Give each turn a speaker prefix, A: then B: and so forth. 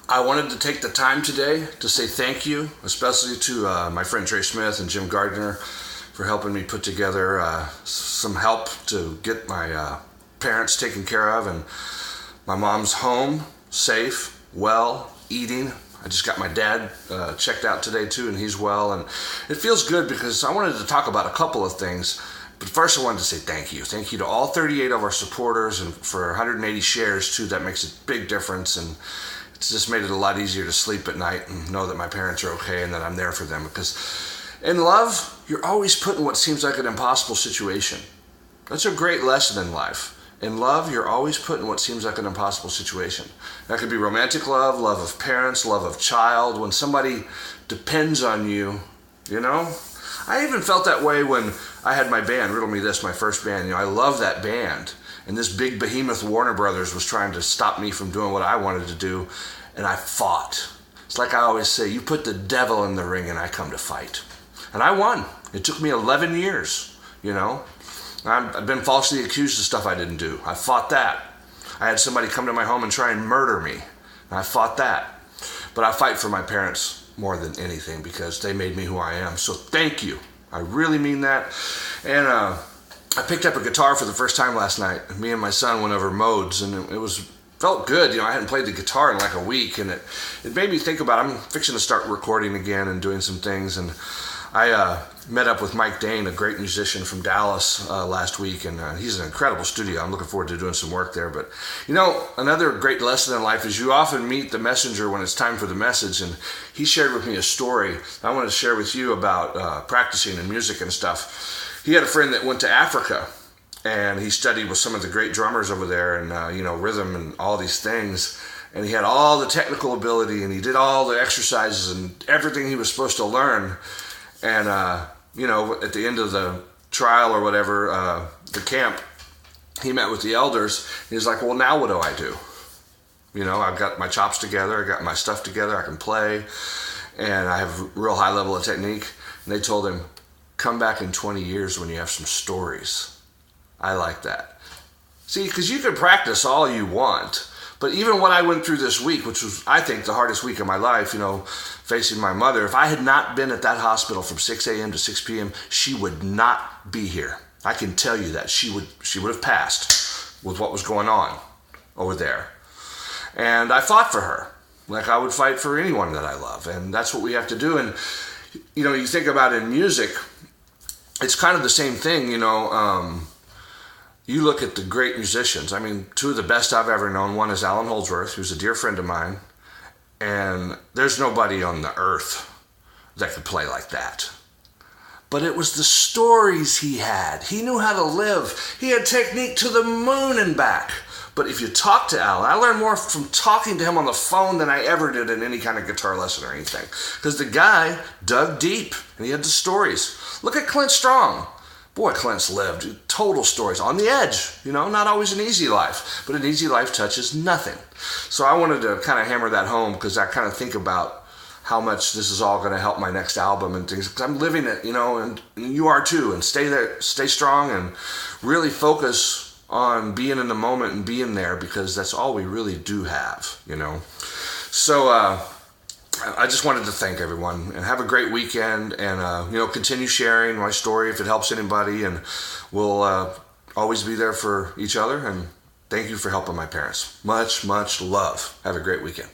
A: I wanted to take the time today to say thank you, especially to my friend Trey Smith and Jim Gardner for helping me put together some help to get my parents taken care of, and my mom's home, safe, well, eating. I just got my dad checked out today too, and he's well, and it feels good because I wanted to talk about a couple of things. But first I wanted to say thank you. Thank you to all 38 of our supporters, and for 180 shares too. That makes a big difference, and it's just made it a lot easier to sleep at night and know that my parents are okay and that I'm there for them. Because in love, you're always put in what seems like an impossible situation. That's a great lesson in life. In love, you're always put in what seems like an impossible situation. That could be romantic love, love of parents, love of child, when somebody depends on you, you know? I even felt that way when I had my band, Riddle Me This, my first band. You know, I love that band. And this big behemoth Warner Brothers was trying to stop me from doing what I wanted to do, and I fought. It's like I always say, you put the devil in the ring and I come to fight. And I won. It took me 11 years, you know? I've been falsely accused of stuff I didn't do. I fought that. I had somebody come to my home and try and murder me. And I fought that. But I fight for my parents more than anything because they made me who I am. So thank you. I really mean that. And I picked up a guitar for the first time last night. Me and my son went over modes, and it felt good. You know, I hadn't played the guitar in like a week, and it made me think about, I'm fixing to start recording again and doing some things. And I met up with Mike Dane, a great musician from Dallas, last week, and he's an incredible studio. I'm looking forward to doing some work there. But, you know, another great lesson in life is you often meet the messenger when it's time for the message, and he shared with me a story I wanted to share with you about practicing in music and stuff. He had a friend that went to Africa, and he studied with some of the great drummers over there, and, you know, rhythm and all these things. And he had all the technical ability, and he did all the exercises and everything he was supposed to learn. And, you know, at the end of the trial or whatever, the camp, he met with the elders. He was like, well, now what do I do? You know, I've got my chops together, I got my stuff together, I can play, and I have a real high level of technique. And they told him, come back in 20 years when you have some stories. I like that. See, because you can practice all you want, but even what I went through this week, which was, I think, the hardest week of my life, you know, facing my mother, if I had not been at that hospital from 6 a.m. to 6 p.m., she would not be here. I can tell you that. She would have passed with what was going on over there. And I fought for her, like I would fight for anyone that I love, and that's what we have to do. And, you know, you think about in music, it's kind of the same thing, you know. You look at the great musicians. I mean, two of the best I've ever known. One is Alan Holdsworth, who's a dear friend of mine. And there's nobody on the earth that could play like that. But it was the stories he had. He knew how to live. He had technique to the moon and back. But if you talk to Alan, I learned more from talking to him on the phone than I ever did in any kind of guitar lesson or anything. Because the guy dug deep, and he had the stories. Look at Clint Strong. Boy, Clint's lived total stories on the edge, you know, not always an easy life, but an easy life touches nothing. So I wanted to kind of hammer that home because I kind of think about how much this is all going to help my next album and things, because I'm living it, you know, and you are too. And stay there, stay strong, and really focus on being in the moment and being there, because that's all we really do have, you know. So I just wanted to thank everyone, and have a great weekend, and you know, continue sharing my story if it helps anybody, and we'll always be there for each other. And thank you for helping my parents. Much, much love. Have a great weekend.